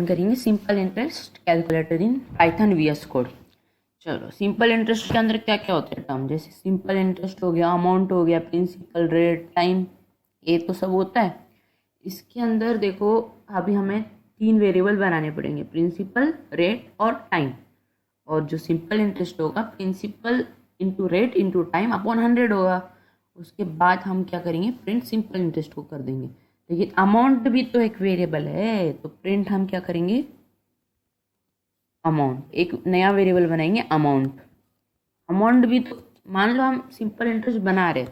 Run करेंगे simple interest calculator in python VS code. चलो, simple interest के अंदर क्या क्या होते हैं टर्म, जैसे सिंपल इंटरेस्ट हो गया, अमाउंट हो गया, प्रिंसिपल, रेट, टाइम, ये तो सब होता है। इसके अंदर देखो, अभी हमें 3 वेरिएबल बनाने पड़ेंगे, प्रिंसिपल, रेट और टाइम। और जो सिंपल इंटरेस्ट होगा, principal into rate into time upon 100 होगा। उसके बाद हम क्या करेंगे, प्रिंट सिंपल इंटरेस्ट को कर देंगे। लेकिन अमाउंट भी तो एक वेरिएबल है, तो प्रिंट हम क्या करेंगे, अमाउंट, एक नया वेरिएबल बनाएंगे अमाउंट। अमाउंट भी तो, मान लो हम सिंपल इंटरेस्ट बना रहे,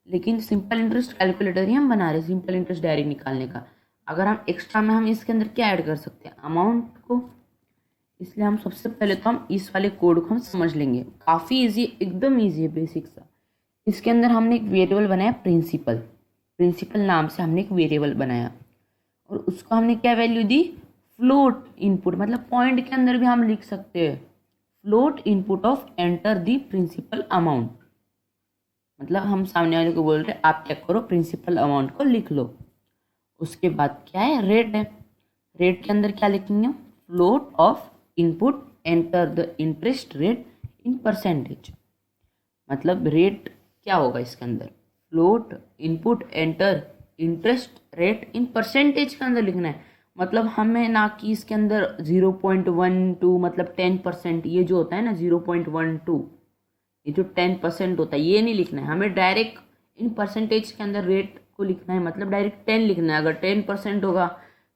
लेकिन सिंपल इंटरेस्ट कैलकुलेटर ही हम बना रहे, सिंपल इंटरेस्ट डायरेक्ट निकालने का। अगर हम एक्स्ट्रा में हम इसके अंदर क्या ऐड कर सकते हैं, अमाउंट को। इसलिए हम सबसे पहले तो हम इस वाले कोड को हम समझ लेंगे, काफ़ी इजी, एकदम इजी है, बेसिक सा। इसके अंदर हमने एक वेरिएबल बनाया प्रिंसिपल, प्रिंसिपल नाम से हमने एक वेरिएबल बनाया, और उसको हमने क्या वैल्यू दी, फ्लोट इनपुट, मतलब पॉइंट के अंदर भी हम लिख सकते हैं, float input of enter the principal amount. मतलब हम सामने वाले को बोल रहे आप क्या करो, प्रिंसिपल अमाउंट को लिख लो। उसके बाद क्या है, रेट है। रेट के अंदर क्या लिखेंगे, float of input enter the interest rate in percentage. मतलब रेट क्या होगा इसके अंदर, float input enter interest rate in percentage के अंदर लिखना है। मतलब हमें ना कि इसके अंदर 0.12 मतलब 10%, ये जो होता है ना 0.12, ये जो 10% होता है, ये नहीं लिखना है हमें, डायरेक्ट इन परसेंटेज के अंदर रेट को लिखना है। मतलब डायरेक्ट 10 लिखना है। अगर 10% होगा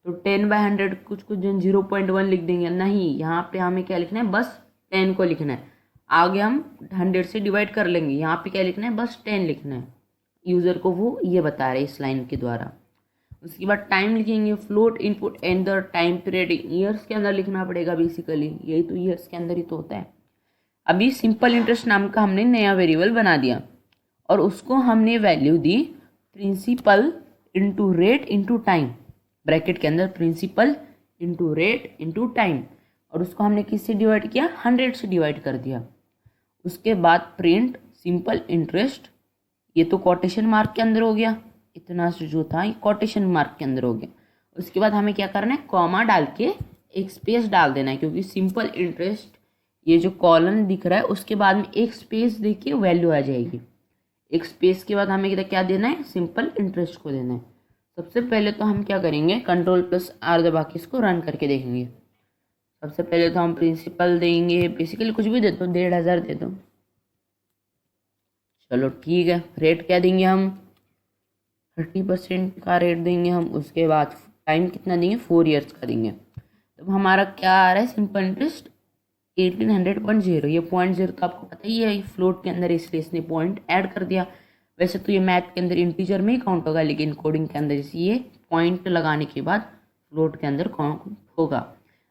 तो 10/100 कुछ कुछ जन 0.1 लिख देंगे, नहीं, यहाँ पे हमें क्या लिखना है, बस 10 को लिखना है। आगे हम 100 से डिवाइड कर लेंगे, यहाँ पे क्या लिखना है, बस 10 लिखना है। यूज़र को वो ये बता रहे हैं इस लाइन के द्वारा। उसके बाद टाइम लिखेंगे, float input and the time period years के अंदर लिखना पड़ेगा, बेसिकली यही तो ईयर्स के अंदर ही तो होता है। अभी सिंपल इंटरेस्ट नाम का हमने नया वेरिएबल बना दिया, और उसको हमने वैल्यू दी principal into rate into time, bracket के अंदर principal into rate into time, और उसको हमने किससे डिवाइड किया, 100 से डिवाइड कर दिया। उसके बाद प्रिंट सिंपल इंटरेस्ट, ये तो कोटेशन मार्क के अंदर हो गया, इतना जो था ये कोटेशन मार्क के अंदर हो गया। उसके बाद हमें क्या करना है, कॉमा डाल के एक स्पेस डाल देना है, क्योंकि सिंपल इंटरेस्ट ये जो कॉलन दिख रहा है उसके बाद में एक स्पेस दे के वैल्यू आ जाएगी। एक स्पेस के बाद हमें क्या देना है, सिंपल इंटरेस्ट को देना है। सबसे पहले तो हम क्या करेंगे, Ctrl+R दबा के इसको रन करके देखेंगे। सबसे पहले तो हम प्रिंसिपल देंगे, बेसिकली कुछ भी दे दो, 1500 दे दो, चलो ठीक है। रेट क्या देंगे हम, 30% का रेट देंगे हम। उसके बाद टाइम कितना देंगे, 4 ईयर्स का देंगे। तो हमारा क्या आ रहा है, सिंपल इंटरेस्ट 1800.0, ये 0.0 तो आपको पता ही है फ्लोट के अंदर, इसलिए इसने पॉइंट ऐड कर दिया। वैसे तो ये मैथ के अंदर इंटीजर में ही काउंट होगा, लेकिन कोडिंग के अंदर ये पॉइंट लगाने के बाद फ्लोट के अंदर काउंट होगा।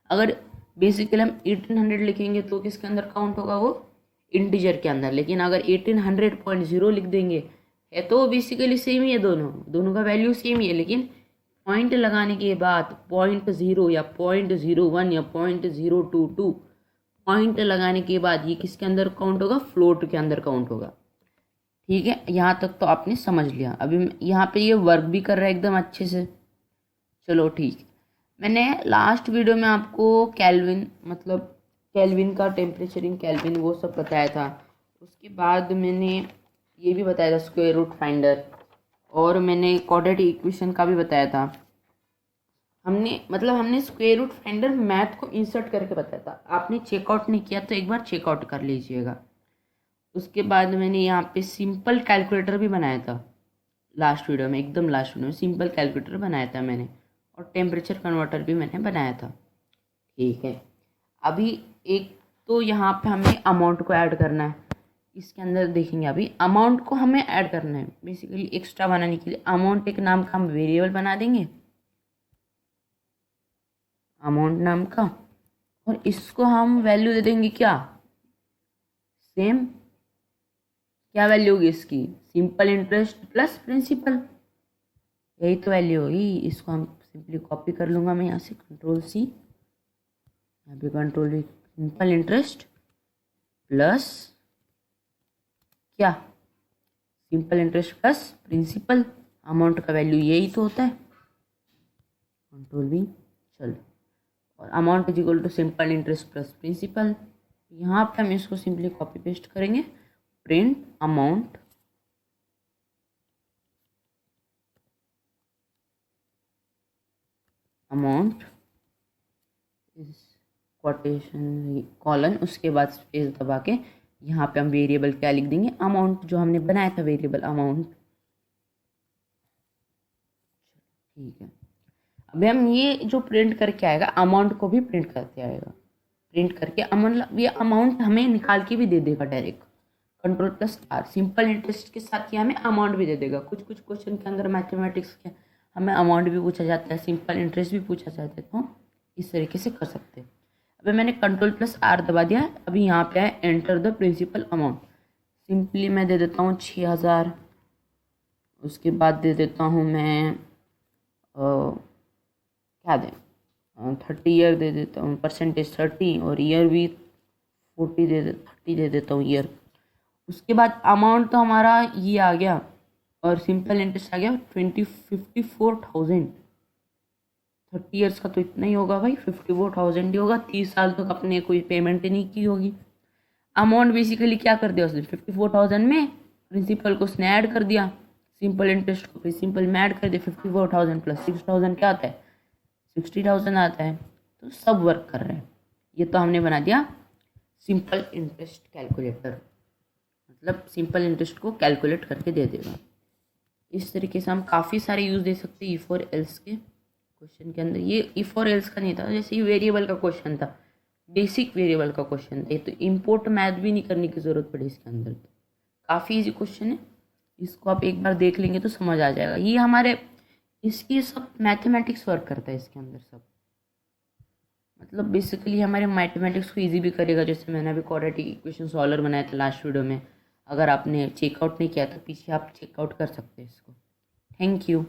अगर बेसिकली हम 1800 लिखेंगे तो किसके अंदर काउंट होगा, वो इंटीजर के अंदर। लेकिन अगर 1800.0 लिख देंगे है तो बेसिकली सेम ही है, दोनों का वैल्यू सेम ही है, लेकिन पॉइंट लगाने के बाद 0.0 या 0.01 या 0.022 पॉइंट लगाने के बाद ये किसके अंदर काउंट होगा, फ्लोट के अंदर काउंट होगा। ठीक है, यहाँ तक तो आपने समझ लिया। अभी यहाँ पे ये वर्क भी कर रहा है एकदम अच्छे से। चलो ठीक, मैंने लास्ट वीडियो में आपको केल्विन, मतलब केल्विन का टेम्परेचर इन केल्विन वो सब बताया था। उसके बाद मैंने ये भी बताया था स्क्वायर रूट फाइंडर, और मैंने क्वाड्रेटिक इक्वेशन का भी बताया था। हमने स्क्वायर रूट फाइंडर मैथ को इंसर्ट करके बताया था। आपने चेकआउट नहीं किया तो एक बार चेकआउट कर लीजिएगा। उसके बाद मैंने यहाँ पे सिंपल कैलकुलेटर भी बनाया था लास्ट वीडियो में, एकदम लास्ट वीडियो में सिंपल कैलकुलेटर बनाया था मैंने, और टेम्परेचर कन्वर्टर भी मैंने बनाया था। ठीक है, अभी एक तो यहाँ पे हमें अमाउंट को ऐड करना है। इसके अंदर देखेंगे, अभी अमाउंट को हमें ऐड करना है। बेसिकली एक्स्ट्रा बनाने के लिए अमाउंट एक नाम का हम वेरिएबल बना देंगे, अमाउंट नाम का, और इसको हम वैल्यू दे देंगे क्या, सेम। क्या वैल्यू होगी इसकी, सिंपल इंटरेस्ट प्लस प्रिंसिपल, यही तो वैल्यू होगी। इसको हम सिंपली कॉपी कर लूँगा मैं यहाँ से, Ctrl+C, यहाँ पे Ctrl+V, सिंपल इंटरेस्ट प्लस क्या, simple interest plus principal, amount का वैल्यू यही तो होता है, Ctrl+V। चलो, और amount is equal to simple interest plus principal. यहाँ पे हम इसको सिंपली कॉपी पेस्ट करेंगे, print amount is quotation colon, उसके बाद स्पेस दबा के यहाँ पे हम वेरिएबल क्या लिख देंगे, अमाउंट, जो हमने बनाया था वेरिएबल अमाउंट। ठीक है, अभी हम ये जो प्रिंट करके आएगा अमाउंट को भी प्रिंट करके आएगा, प्रिंट करके अमाउंट, ये अमाउंट हमें निकाल के भी दे देगा direct, control plus R, simple interest के साथ ये हमें अमाउंट भी दे देगा। कुछ कुछ क्वेश्चन के अंदर मैथमेटिक्स के हमें अमाउंट भी पूछा जाता है, सिंपल इंटरेस्ट भी पूछा जाता है, तो इस तरीके से कर सकते हैं। अभी मैंने कंट्रोल प्लस आर दबा दिया है। अभी यहाँ पे है enter the principal amount, simply मैं दे देता हूँ 6000, उसके बाद दे देता हूँ मैं क्या दें 30 ईयर दे देता हूँ, परसेंटेज 30 और ईयर भी 40 30 दे देता हूँ ईयर। उसके बाद अमाउंट तो हमारा ये आ गया और सिंपल इंटरेस्ट आ गया 54,000। 30 ईयर्स का तो इतना ही होगा भाई, 54,000 ही होगा। 30 साल तक अपने कोई पेमेंट नहीं की होगी। अमाउंट बेसिकली क्या कर दिया उसने, 54,000 में प्रिंसिपल को उसने ऐड कर दिया, सिंपल इंटरेस्ट को प्रिंसिपल में ऐड कर दिया। 54,000 प्लस 6,000 क्या आता है, 60,000 आता है। तो सब वर्क कर रहे हैं। ये तो हमने बना दिया सिंपल इंटरेस्ट कैलकुलेटर, मतलब सिंपल इंटरेस्ट को कैलकुलेट करके दे देगा। इस तरीके से हम काफ़ी सारे यूज़ दे सकते हैं इफ और एल्स के क्वेश्चन के अंदर। ये इफ और एल्स का नहीं था, जैसे ये वेरिएबल का क्वेश्चन था, बेसिक वेरिएबल का क्वेश्चन था, ये तो इम्पोर्ट मैथ भी नहीं करने की ज़रूरत पड़ी इसके अंदर। तो काफ़ी इजी क्वेश्चन है, इसको आप एक बार देख लेंगे तो समझ आ जाएगा। ये हमारे इसकी सब मैथमेटिक्स वर्क करता है इसके अंदर सब, मतलब बेसिकली हमारे मैथमेटिक्स को इजी भी करेगा। जैसे मैंने अभी क्वाड्रेटिक इक्वेशन सॉल्वर बनाया था लास्ट वीडियो में, अगर आपने चेकआउट नहीं किया तो पीछे आप चेकआउट कर सकते हैं इसको। Thank you.